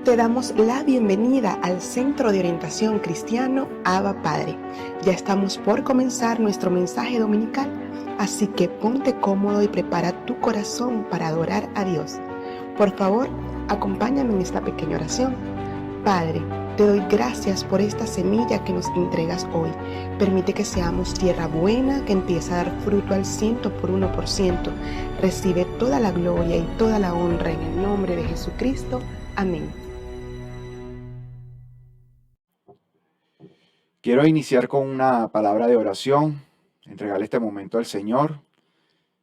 Te damos la bienvenida al Centro de Orientación Cristiano Abba Padre. Ya estamos por comenzar nuestro mensaje dominical, así que ponte cómodo y prepara tu corazón para adorar a Dios. Por favor, acompáñame en esta pequeña oración. Padre, te doy gracias por esta semilla que nos entregas hoy. Permite que seamos tierra buena que empieza a dar fruto al 100%. Recibe toda la gloria y toda la honra en el nombre de Jesucristo. Amén. Quiero iniciar con una palabra de oración, entregarle este momento al Señor.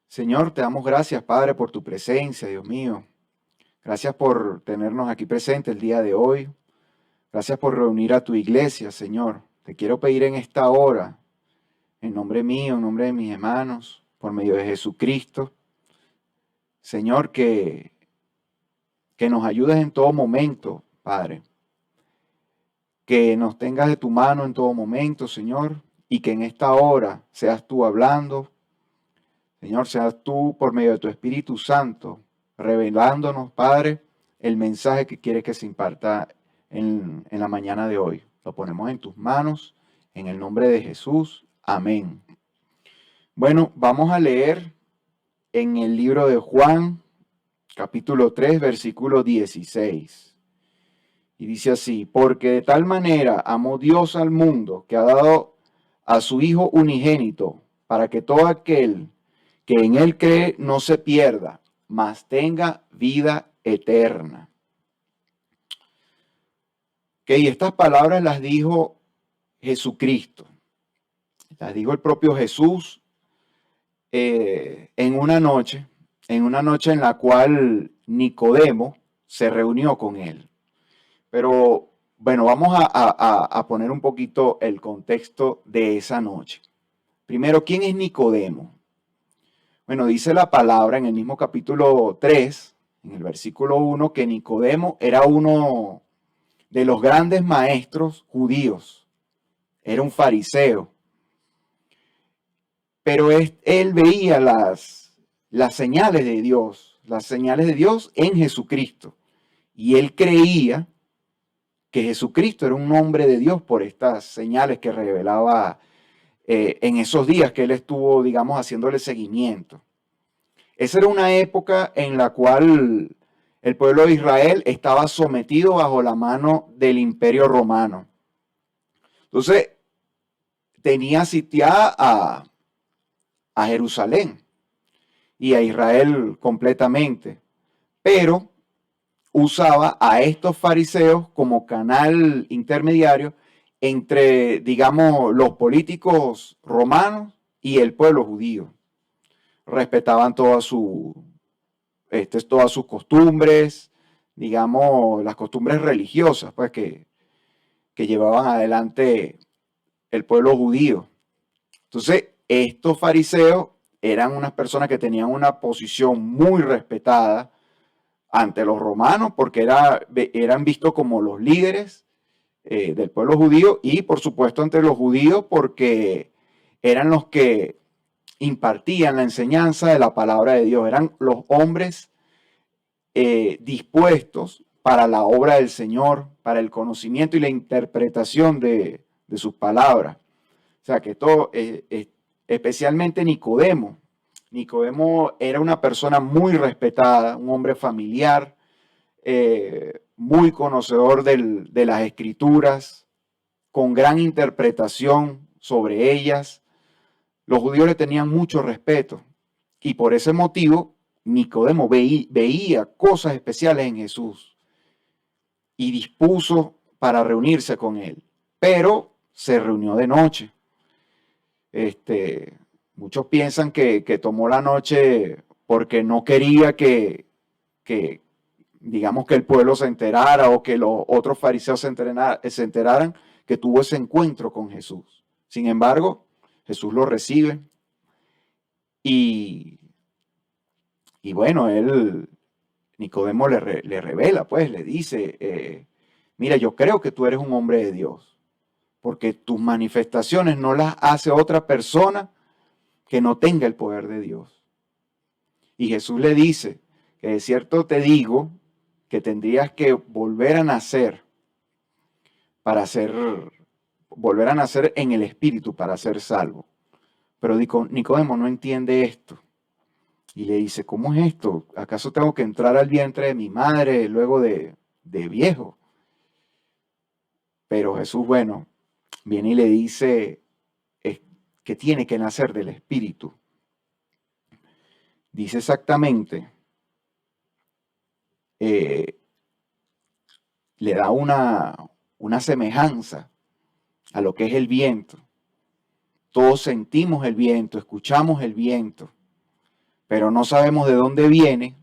Señor, te damos gracias, Padre, por tu presencia, Dios mío. Gracias por tenernos aquí presentes el día de hoy. Gracias por reunir a tu iglesia, Señor. Te quiero pedir en esta hora, en nombre mío, en nombre de mis hermanos, por medio de Jesucristo, Señor, que nos ayudes en todo momento, Padre. Que nos tengas de tu mano en todo momento, Señor, y que en esta hora seas tú hablando, Señor, seas tú por medio de tu Espíritu Santo, revelándonos, Padre, el mensaje que quieres que se imparta en la mañana de hoy. Lo ponemos en tus manos, en el nombre de Jesús. Amén. Bueno, vamos a leer en el libro de Juan, capítulo 3, versículo 16. Y dice así: porque de tal manera amó Dios al mundo, que ha dado a su Hijo unigénito, para que todo aquel que en él cree no se pierda, mas tenga vida eterna. Y estas palabras las dijo Jesucristo. Las dijo el propio Jesús en una noche en la cual Nicodemo se reunió con él. Pero bueno, vamos a poner un poquito el contexto de esa noche. Primero, ¿quién es Nicodemo? Bueno, dice la palabra en el mismo capítulo 3, en el versículo 1, que Nicodemo era uno de los grandes maestros judíos. Era un fariseo. Pero él veía las señales de Dios en Jesucristo. Y él creía que Jesucristo era un hombre de Dios por estas señales que revelaba en esos días que él estuvo, digamos, haciéndole seguimiento. Esa era una época en la cual el pueblo de Israel estaba sometido bajo la mano del Imperio Romano. Entonces, tenía sitiada a Jerusalén y a Israel completamente, pero usaba a estos fariseos como canal intermediario entre, digamos, los políticos romanos y el pueblo judío. Respetaban todas sus costumbres, digamos, las costumbres religiosas, pues, que llevaban adelante el pueblo judío. Entonces, estos fariseos eran unas personas que tenían una posición muy respetada ante los romanos, porque eran vistos como los líderes del pueblo judío, y por supuesto ante los judíos porque eran los que impartían la enseñanza de la palabra de Dios, eran los hombres dispuestos para la obra del Señor, para el conocimiento y la interpretación de sus palabras. O sea que todo, especialmente Nicodemo era una persona muy respetada, un hombre familiar, muy conocedor de las escrituras, con gran interpretación sobre ellas. Los judíos le tenían mucho respeto y por ese motivo Nicodemo veía cosas especiales en Jesús y dispuso para reunirse con él, pero se reunió de noche. Muchos piensan que tomó la noche porque no quería que digamos que el pueblo se enterara o que los otros fariseos se enteraran que tuvo ese encuentro con Jesús. Sin embargo, Jesús lo recibe y bueno, Nicodemo le revela, pues le dice, mira, yo creo que tú eres un hombre de Dios, porque tus manifestaciones no las hace otra persona que no tenga el poder de Dios. Y Jesús le dice que de cierto te digo que tendrías que volver a nacer volver a nacer en el espíritu para ser salvo. Pero Nicodemo no entiende esto. Y le dice, ¿cómo es esto? ¿Acaso tengo que entrar al vientre de mi madre luego de viejo? Pero Jesús, bueno, viene y le dice que tiene que nacer del espíritu. Dice exactamente, le da una semejanza a lo que es el viento. Todos sentimos el viento, escuchamos el viento, pero no sabemos de dónde viene,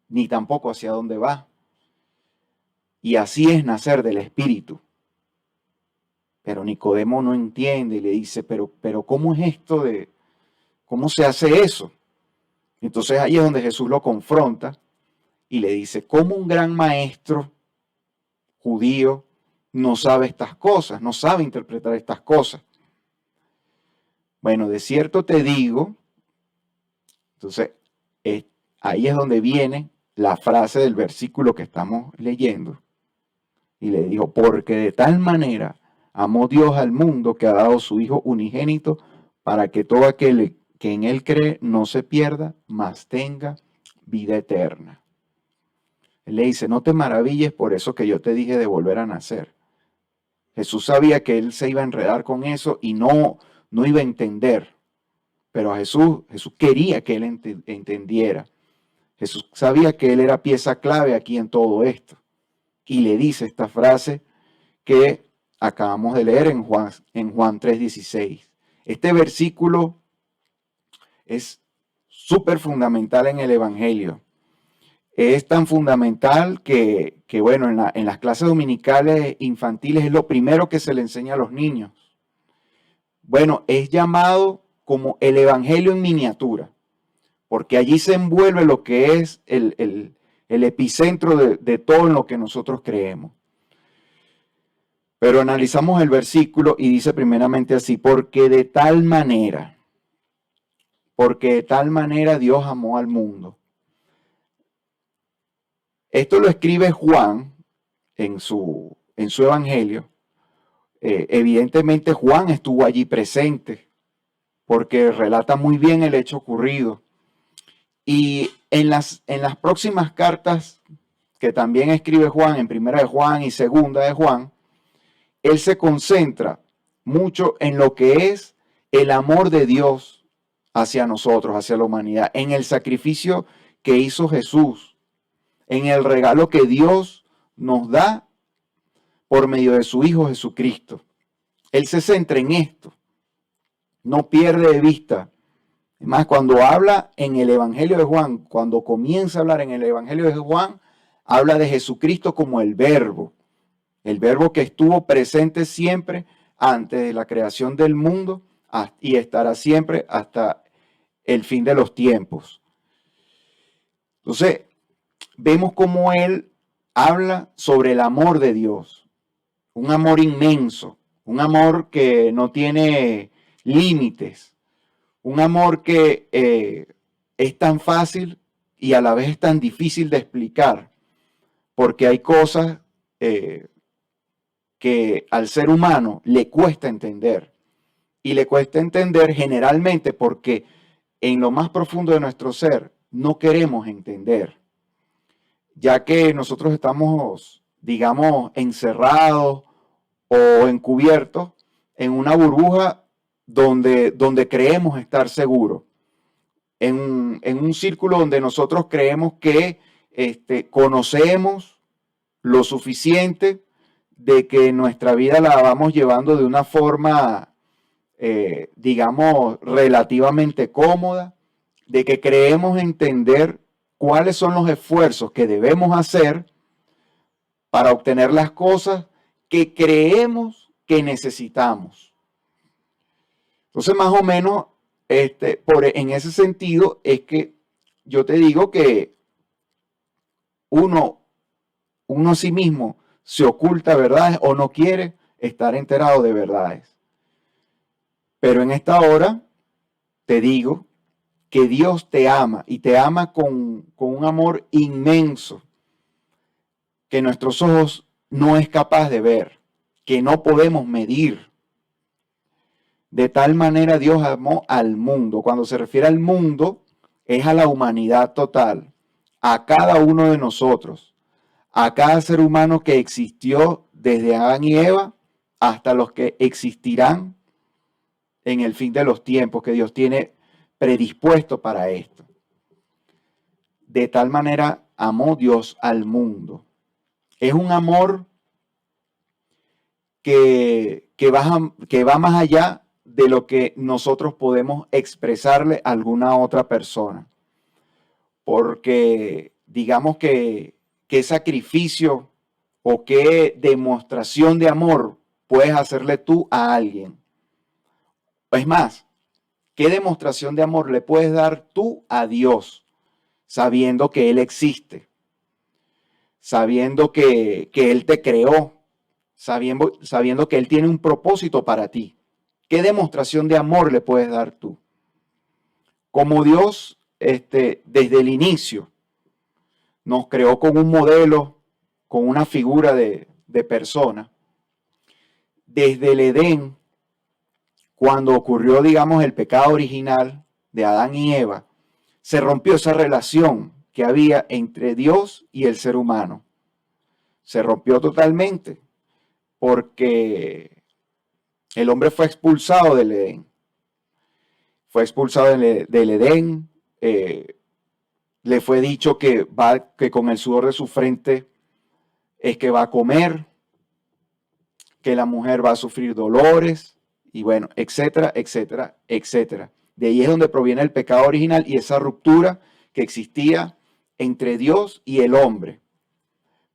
ni tampoco hacia dónde va. Y así es nacer del espíritu. Pero Nicodemo no entiende y le dice, pero ¿cómo es esto de, cómo se hace eso? Entonces ahí es donde Jesús lo confronta y le dice, ¿cómo un gran maestro judío no sabe estas cosas, no sabe interpretar estas cosas? Bueno, de cierto te digo, entonces ahí es donde viene la frase del versículo que estamos leyendo. Y le dijo, porque de tal manera amó Dios al mundo que ha dado su Hijo unigénito para que todo aquel que en él cree no se pierda, mas tenga vida eterna. Él le dice, no te maravilles por eso que yo te dije de volver a nacer. Jesús sabía que él se iba a enredar con eso y no iba a entender. Pero Jesús quería que él entendiera. Jesús sabía que él era pieza clave aquí en todo esto. Y le dice esta frase que acabamos de leer en Juan 3:16. Este versículo es súper fundamental en el Evangelio. Es tan fundamental que bueno, en las clases dominicales infantiles es lo primero que se le enseña a los niños. Bueno, es llamado como el Evangelio en miniatura, porque allí se envuelve lo que es el epicentro de todo en lo que nosotros creemos. Pero analizamos el versículo y dice primeramente así, porque de tal manera Dios amó al mundo. Esto lo escribe Juan en su evangelio. Evidentemente Juan estuvo allí presente porque relata muy bien el hecho ocurrido. Y en las próximas cartas que también escribe Juan, en primera de Juan y segunda de Juan, él se concentra mucho en lo que es el amor de Dios hacia nosotros, hacia la humanidad, en el sacrificio que hizo Jesús, en el regalo que Dios nos da por medio de su Hijo Jesucristo. Él se centra en esto, no pierde de vista. Además, cuando habla en el Evangelio de Juan, cuando comienza a hablar en el Evangelio de Juan, habla de Jesucristo como el Verbo que estuvo presente siempre antes de la creación del mundo y estará siempre hasta el fin de los tiempos. Entonces, vemos cómo él habla sobre el amor de Dios, un amor inmenso, un amor que no tiene límites, un amor que es tan fácil y a la vez es tan difícil de explicar, porque hay cosas que al ser humano le cuesta entender. Y le cuesta entender generalmente porque en lo más profundo de nuestro ser no queremos entender, ya que nosotros estamos, digamos, encerrados o encubiertos en una burbuja donde creemos estar seguros, en un círculo donde nosotros creemos que conocemos lo suficiente de que nuestra vida la vamos llevando de una forma, digamos, relativamente cómoda, de que creemos entender cuáles son los esfuerzos que debemos hacer para obtener las cosas que creemos que necesitamos. Entonces, más o menos, en ese sentido es que yo te digo que uno a sí mismo se oculta verdades o no quiere estar enterado de verdades. Pero en esta hora te digo que Dios te ama y te ama con un amor inmenso. que nuestros ojos no es capaz de ver, que no podemos medir. De tal manera Dios amó al mundo. Cuando se refiere al mundo, es a la humanidad total, a cada uno de nosotros, a cada ser humano que existió desde Adán y Eva hasta los que existirán en el fin de los tiempos que Dios tiene predispuesto para esto. De tal manera amó Dios al mundo. Es un amor que va más allá de lo que nosotros podemos expresarle a alguna otra persona. Porque digamos que qué sacrificio o qué demostración de amor puedes hacerle tú a alguien. Es más, ¿qué demostración de amor le puedes dar tú a Dios sabiendo que Él existe? Sabiendo que Él te creó, sabiendo que Él tiene un propósito para ti. ¿Qué demostración de amor le puedes dar tú? Como Dios, desde el inicio, nos creó con un modelo, con una figura de persona. Desde el Edén, cuando ocurrió, digamos, el pecado original de Adán y Eva, se rompió esa relación que había entre Dios y el ser humano. Se rompió totalmente porque el hombre fue expulsado del Edén. Fue expulsado del Edén. Le fue dicho que con el sudor de su frente es que va a comer, que la mujer va a sufrir dolores, y bueno, etcétera, etcétera, etcétera. De ahí es donde proviene el pecado original y esa ruptura que existía entre Dios y el hombre.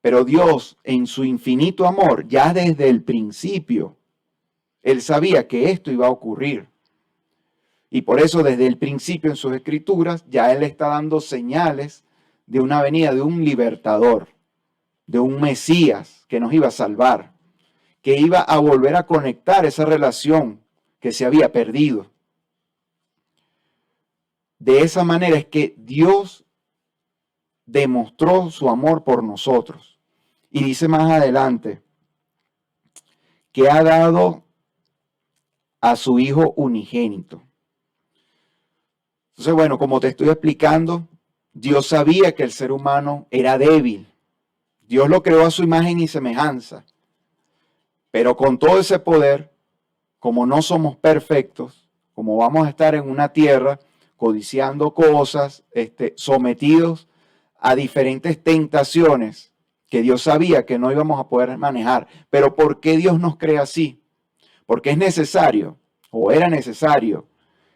Pero Dios, en su infinito amor, ya desde el principio, Él sabía que esto iba a ocurrir. Y por eso desde el principio en sus escrituras ya Él está dando señales de una venida de un libertador, de un Mesías que nos iba a salvar, que iba a volver a conectar esa relación que se había perdido. De esa manera es que Dios demostró su amor por nosotros. Y dice más adelante que ha dado a su Hijo unigénito. Entonces, bueno, como te estoy explicando, Dios sabía que el ser humano era débil. Dios lo creó a su imagen y semejanza. Pero con todo ese poder, como no somos perfectos, como vamos a estar en una tierra codiciando cosas, sometidos a diferentes tentaciones que Dios sabía que no íbamos a poder manejar. Pero ¿por qué Dios nos crea así? Porque es necesario, o era necesario,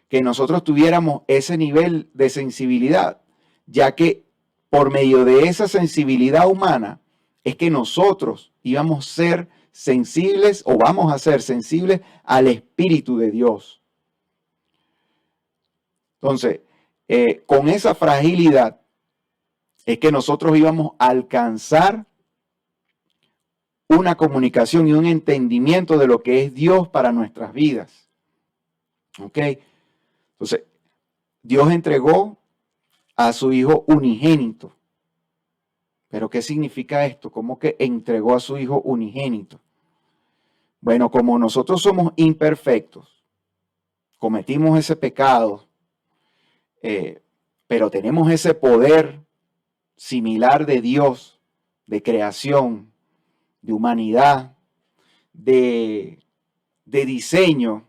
que nosotros tuviéramos ese nivel de sensibilidad, ya que por medio de esa sensibilidad humana es que nosotros íbamos a ser sensibles o vamos a ser sensibles al Espíritu de Dios. Entonces, con esa fragilidad es que nosotros íbamos a alcanzar una comunicación y un entendimiento de lo que es Dios para nuestras vidas. ¿Ok? Entonces, Dios entregó a su Hijo unigénito. ¿Pero qué significa esto? ¿Cómo que entregó a su Hijo unigénito? Bueno, como nosotros somos imperfectos, cometimos ese pecado, pero tenemos ese poder similar de Dios, de creación, de humanidad, de diseño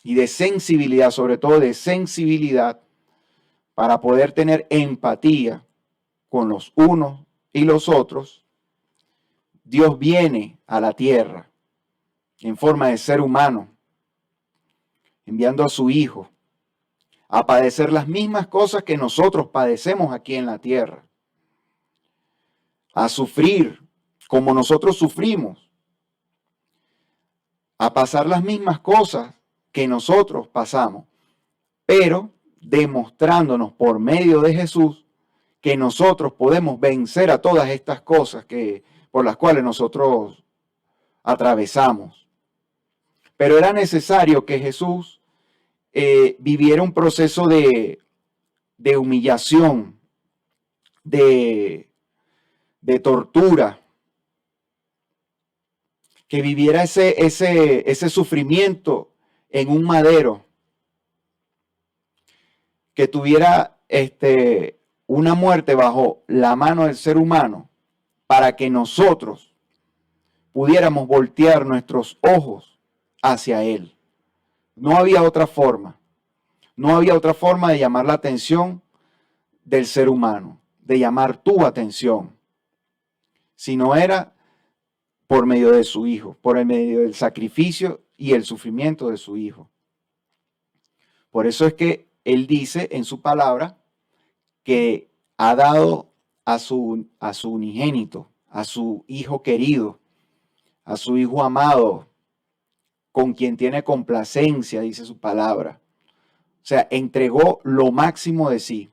y de sensibilidad, sobre todo de sensibilidad, para poder tener empatía con los unos y los otros. Dios viene a la tierra en forma de ser humano, enviando a su Hijo a padecer las mismas cosas que nosotros padecemos aquí en la tierra, a sufrir como nosotros sufrimos, a pasar las mismas cosas que nosotros pasamos, pero demostrándonos por medio de Jesús que nosotros podemos vencer a todas estas cosas por las cuales nosotros atravesamos. Pero era necesario que Jesús viviera un proceso de humillación, de de tortura, que viviera ese sufrimiento en un madero, que tuviera una muerte bajo la mano del ser humano, para que nosotros pudiéramos voltear nuestros ojos hacia Él. No había otra forma. No había otra forma de llamar la atención del ser humano, de llamar tu atención, si no era por medio de su Hijo, por el medio del sacrificio y el sufrimiento de su Hijo. Por eso es que Él dice en su palabra que ha dado a su unigénito, a su Hijo querido, a su Hijo amado, con quien tiene complacencia, dice su palabra. O sea, entregó lo máximo de sí.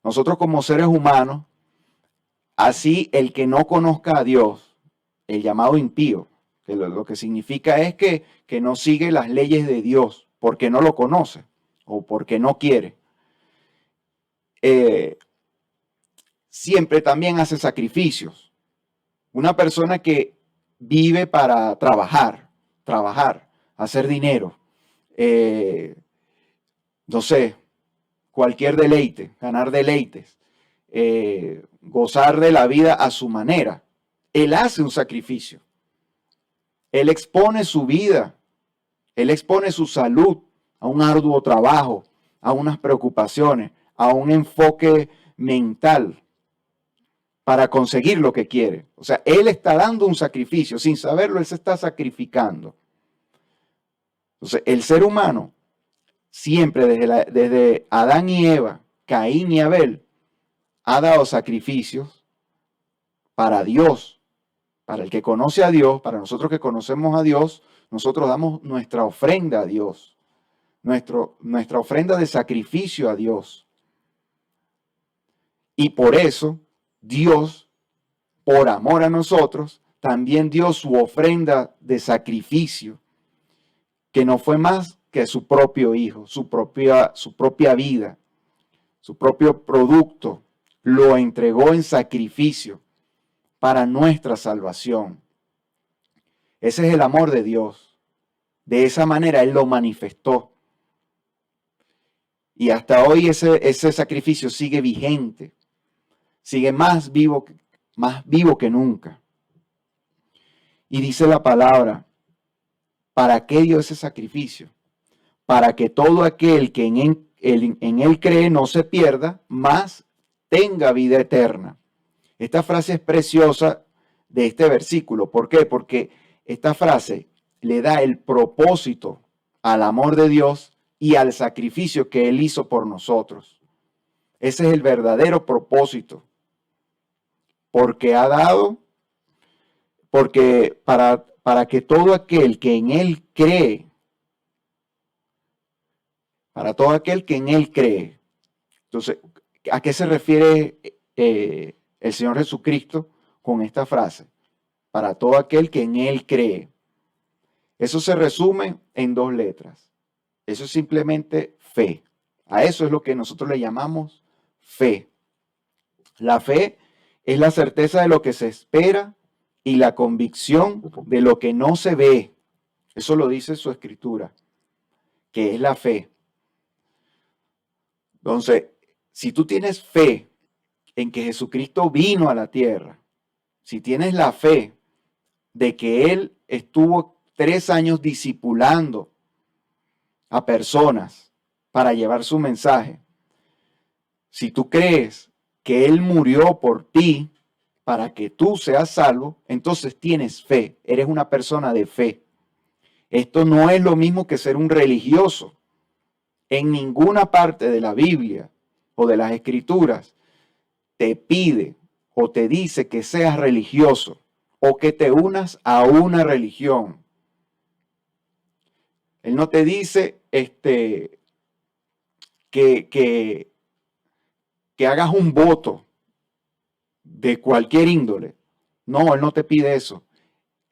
Nosotros como seres humanos, así el que no conozca a Dios, el llamado impío, que lo que significa es que no sigue las leyes de Dios porque no lo conoce o porque no quiere, siempre también hace sacrificios. Una persona que vive para trabajar, hacer dinero, no sé, cualquier deleite, ganar deleites, gozar de la vida a su manera. Él hace un sacrificio. Él expone su vida, él expone su salud a un arduo trabajo, a unas preocupaciones, a un enfoque mental para conseguir lo que quiere. O sea, él está dando un sacrificio, sin saberlo, él se está sacrificando. Entonces, el ser humano, siempre desde Adán y Eva, Caín y Abel, ha dado sacrificios para Dios, para el que conoce a Dios, para nosotros que conocemos a Dios, nosotros damos nuestra ofrenda a Dios, nuestra ofrenda de sacrificio a Dios. Y por eso Dios, por amor a nosotros, también dio su ofrenda de sacrificio, que no fue más que su propio Hijo, su propia vida, su propio producto, lo entregó en sacrificio para nuestra salvación. Ese es el amor de Dios. De esa manera Él lo manifestó. Y hasta hoy ese sacrificio sigue vigente, sigue más vivo que nunca. Y dice la palabra, ¿para qué dio ese sacrificio? Para que todo aquel que en él cree no se pierda, mas tenga vida eterna. Esta frase es preciosa de este versículo. ¿Por qué? Porque esta frase le da el propósito al amor de Dios y al sacrificio que Él hizo por nosotros. Ese es el verdadero propósito. Porque ha dado, porque para que todo aquel que en Él cree, para todo aquel que en Él cree. Entonces, ¿a qué se refiere el Señor Jesucristo con esta frase? Para todo aquel que en Él cree. Eso se resume en dos letras. Eso es simplemente fe. A eso es lo que nosotros le llamamos fe. La fe es la certeza de lo que se espera y la convicción de lo que no se ve. Eso lo dice su escritura, que es la fe. Entonces, si tú tienes fe en que Jesucristo vino a la tierra, si tienes la fe de que Él estuvo 3 años discipulando a personas para llevar su mensaje, si tú crees que Él murió por ti para que tú seas salvo, entonces tienes fe, eres una persona de fe. Esto no es lo mismo que ser un religioso. En ninguna parte de la Biblia o de las Escrituras te pide o te dice que seas religioso o que te unas a una religión. Él no te dice que hagas un voto de cualquier índole. No, Él no te pide eso.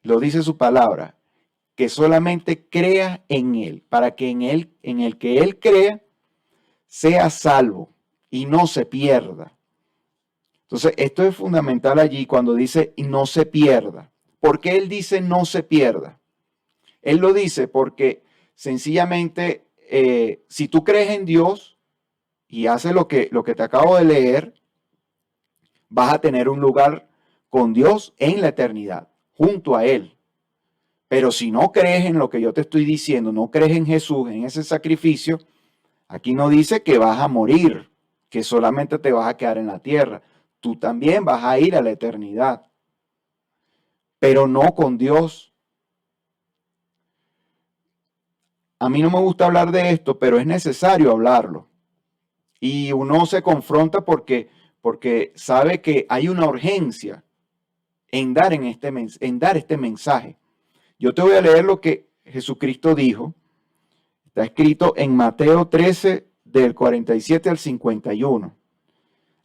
Lo dice su palabra, que solamente creas en Él, para que en el que Él crea, sea salvo y no se pierda. Entonces, esto es fundamental allí cuando dice y no se pierda. ¿Por qué él dice no se pierda? Él lo dice porque sencillamente, si tú crees en Dios y haces lo que te acabo de leer, vas a tener un lugar con Dios en la eternidad, junto a Él. Pero si no crees en lo que yo te estoy diciendo, no crees en Jesús, en ese sacrificio, aquí no dice que vas a morir, que solamente te vas a quedar en la tierra. Tú también vas a ir a la eternidad, pero no con Dios. A mí no me gusta hablar de esto, pero es necesario hablarlo. Y uno se confronta porque sabe que hay una urgencia en dar, en dar este mensaje. Yo te voy a leer lo que Jesucristo dijo. Está escrito en Mateo 13, del 47 al 51.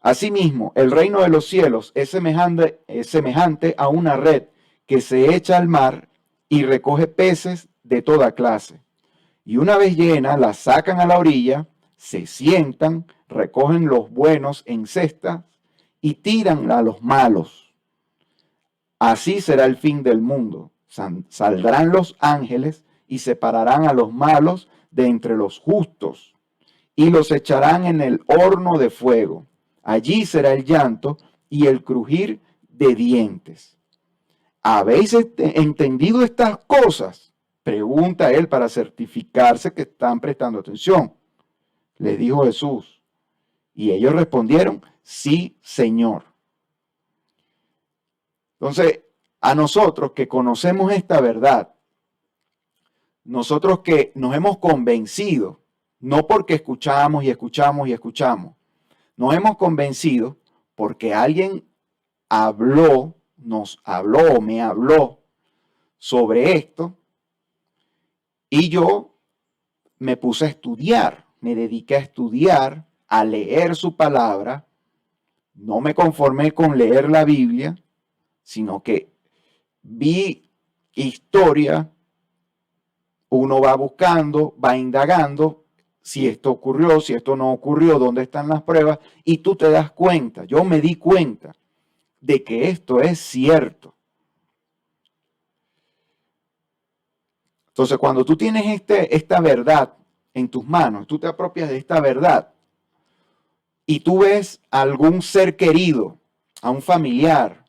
Asimismo, el reino de los cielos es semejante a una red que se echa al mar y recoge peces de toda clase. Y una vez llena, la sacan a la orilla, se sientan, recogen los buenos en cestas y tiran a los malos. Así será el fin del mundo. Saldrán los ángeles y separarán a los malos de entre los justos y los echarán en el horno de fuego. Allí será el llanto y el crujir de dientes. ¿Habéis entendido estas cosas? Pregunta él para certificarse que están prestando atención. Les dijo Jesús. Y ellos respondieron, sí, Señor. Entonces, a nosotros que conocemos esta verdad, nosotros que nos hemos convencido, no porque escuchamos y escuchamos y escuchamos, nos hemos convencido porque alguien habló, nos habló o me habló sobre esto y yo me puse a estudiar, me dediqué a estudiar, a leer su palabra, no me conformé con leer la Biblia, sino que vi historia, uno va buscando, va indagando si esto ocurrió, si esto no ocurrió, dónde están las pruebas, y tú te das cuenta, yo me di cuenta de que esto es cierto. Entonces, cuando tú tienes esta verdad en tus manos, tú te apropias de esta verdad y tú ves a algún ser querido, a un familiar,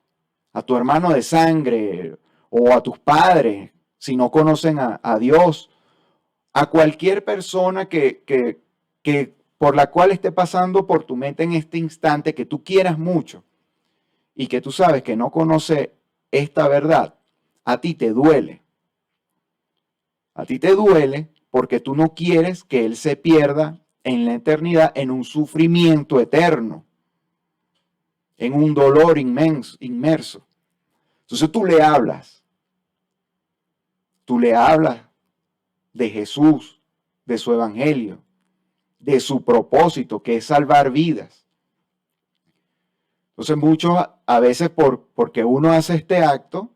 a tu hermano de sangre o a tus padres, si no conocen a Dios, a cualquier persona que por la cual esté pasando por tu mente en este instante, que tú quieras mucho y que tú sabes que no conoce esta verdad, a ti te duele. A ti te duele porque tú no quieres que él se pierda en la eternidad en un sufrimiento eterno, en un dolor inmerso. Entonces tú le hablas de Jesús, de su evangelio, de su propósito, que es salvar vidas. Entonces muchos a veces porque uno hace este acto,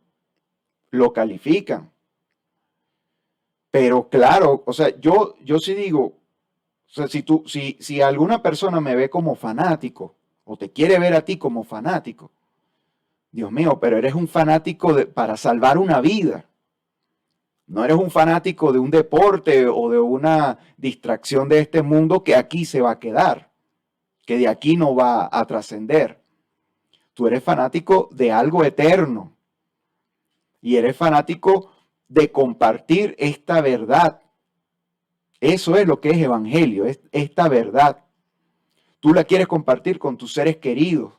lo califican. Pero claro, o sea, yo sí digo, o sea, si alguna persona me ve como fanático o te quiere ver a ti como fanático, Dios mío, pero eres un fanático para salvar una vida. No eres un fanático de un deporte o de una distracción de este mundo que aquí se va a quedar, que de aquí no va a trascender. Tú eres fanático de algo eterno y eres fanático de compartir esta verdad. Eso es lo que es evangelio, es esta verdad. Tú la quieres compartir con tus seres queridos.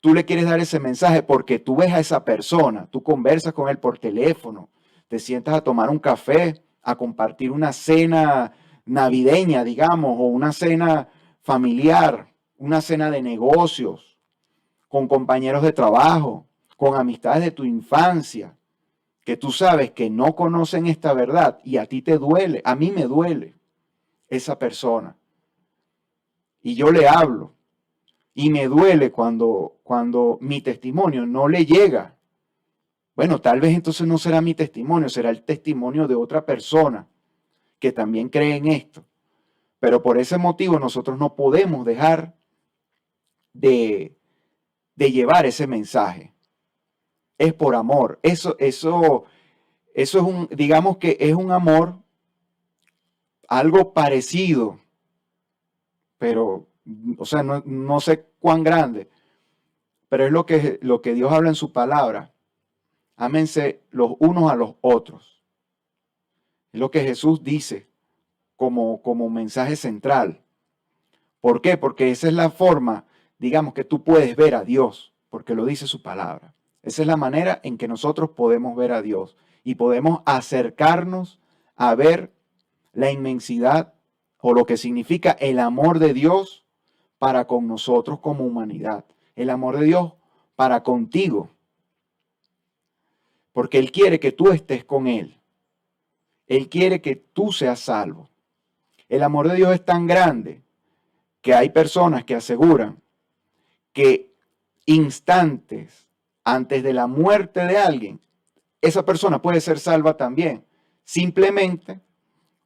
Tú le quieres dar ese mensaje porque tú ves a esa persona, tú conversas con él por teléfono, te sientas a tomar un café, a compartir una cena navideña, digamos, o una cena familiar, una cena de negocios, con compañeros de trabajo, con amistades de tu infancia, que tú sabes que no conocen esta verdad y a ti te duele, a mí me duele esa persona. Y yo le hablo y me duele cuando mi testimonio no le llega. Bueno, tal vez entonces no será mi testimonio, será el testimonio de otra persona que también cree en esto. Pero por ese motivo nosotros no podemos dejar de de llevar ese mensaje. Es por amor. Eso es digamos que es un amor algo parecido, pero, o sea, no sé cuán grande, pero es lo que Dios habla en su palabra. Ámense los unos a los otros. Es lo que Jesús dice como mensaje central. ¿Por qué? Porque esa es la forma, digamos, que tú puedes ver a Dios, porque lo dice su palabra. Esa es la manera en que nosotros podemos ver a Dios y podemos acercarnos a ver la inmensidad o lo que significa el amor de Dios para con nosotros como humanidad. El amor de Dios para contigo. Porque Él quiere que tú estés con Él. Él quiere que tú seas salvo. El amor de Dios es tan grande que hay personas que aseguran que instantes antes de la muerte de alguien, esa persona puede ser salva también, simplemente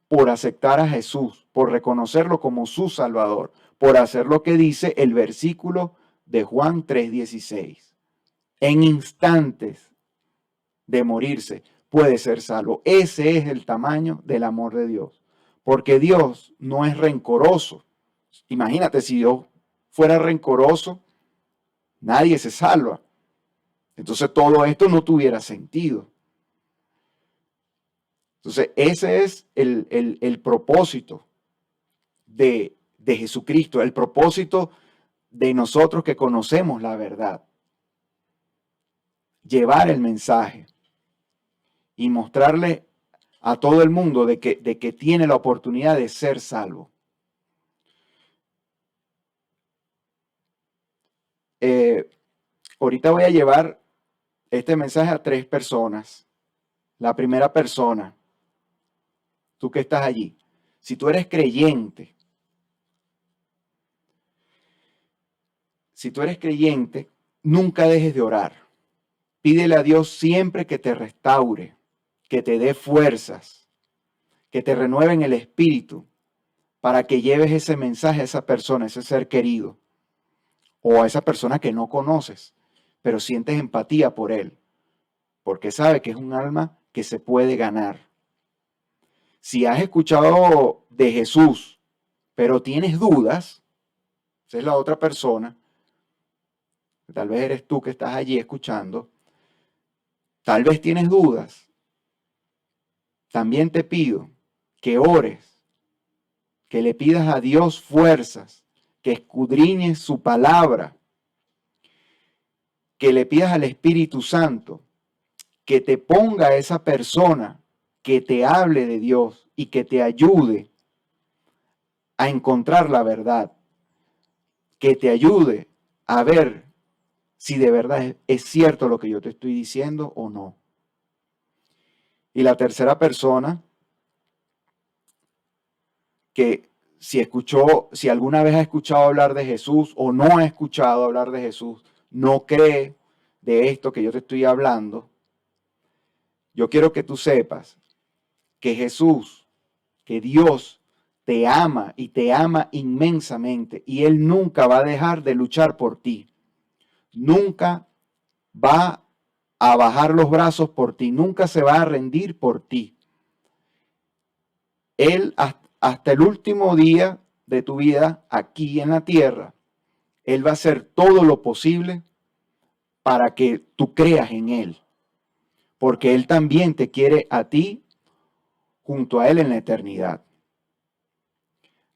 por aceptar a Jesús, por reconocerlo como su Salvador, por hacer lo que dice el versículo de Juan 3:16. En instantes de morirse puede ser salvo. Ese es el tamaño del amor de Dios, porque Dios no es rencoroso. Imagínate, si Dios fuera rencoroso, nadie se salva. Entonces todo esto no tuviera sentido. Entonces ese es el propósito de Jesucristo, el propósito de nosotros que conocemos la verdad. Llevar el mensaje y mostrarle a todo el mundo de que tiene la oportunidad de ser salvo. Ahorita voy a llevar este mensaje a 3 personas. La primera persona, tú que estás allí, si tú eres creyente, nunca dejes de orar. Pídele a Dios siempre que te restaure, que te dé fuerzas, que te renueve en el espíritu, para que lleves ese mensaje a esa persona, a ese ser querido, o a esa persona que no conoces, pero sientes empatía por él, porque sabe que es un alma que se puede ganar. Si has escuchado de Jesús, pero tienes dudas, esa es la otra persona, tal vez eres tú que estás allí escuchando, tal vez tienes dudas, también te pido que ores, que le pidas a Dios fuerzas, que escudriñes su palabra, que le pidas al Espíritu Santo que te ponga a esa persona que te hable de Dios y que te ayude a encontrar la verdad, que te ayude a ver si de verdad es cierto lo que yo te estoy diciendo o no. Y la tercera persona, que si alguna vez ha escuchado hablar de Jesús o no ha escuchado hablar de Jesús, no cree de esto que yo te estoy hablando, yo quiero que tú sepas que Jesús, que Dios te ama y te ama inmensamente y Él nunca va a dejar de luchar por ti. Nunca va a bajar los brazos por ti, nunca se va a rendir por ti. Él hasta el último día de tu vida aquí en la tierra, Él va a hacer todo lo posible para que tú creas en Él, porque Él también te quiere a ti junto a Él en la eternidad.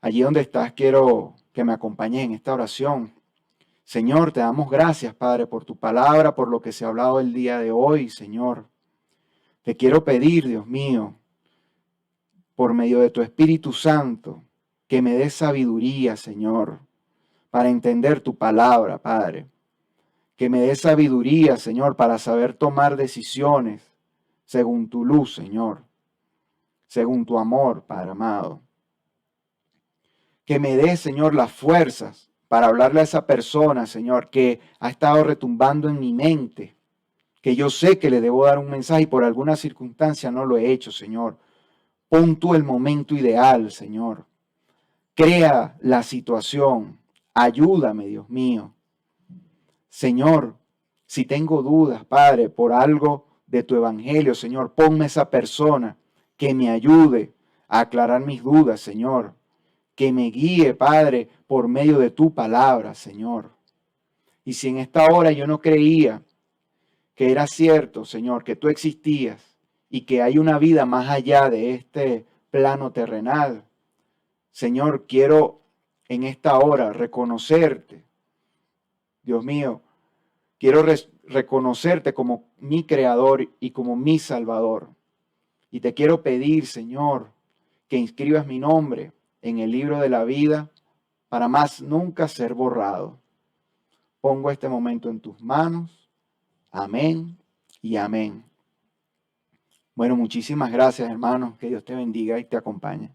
Allí donde estás, quiero que me acompañes en esta oración. Señor, te damos gracias, Padre, por tu palabra, por lo que se ha hablado el día de hoy, Señor. Te quiero pedir, Dios mío, por medio de tu Espíritu Santo, que me des sabiduría, Señor, para entender tu palabra, Padre. Que me des sabiduría, Señor, para saber tomar decisiones según tu luz, Señor, según tu amor, Padre amado. Que me des, Señor, las fuerzas para hablarle a esa persona, Señor, que ha estado retumbando en mi mente, que yo sé que le debo dar un mensaje y por alguna circunstancia no lo he hecho, Señor. Pon tú el momento ideal, Señor. Crea la situación. Ayúdame, Dios mío. Señor, si tengo dudas, Padre, por algo de tu evangelio, Señor, ponme esa persona que me ayude a aclarar mis dudas, Señor. Que me guíe, Padre, por medio de tu palabra, Señor. Y si en esta hora yo no creía que era cierto, Señor, que tú existías y que hay una vida más allá de este plano terrenal, Señor, quiero en esta hora reconocerte, Dios mío, quiero reconocerte como mi creador y como mi salvador. Y te quiero pedir, Señor, que inscribas mi nombre en el libro de la vida para más nunca ser borrado. Pongo este momento en tus manos. Amén y amén. Bueno, muchísimas gracias, hermanos. Que Dios te bendiga y te acompañe.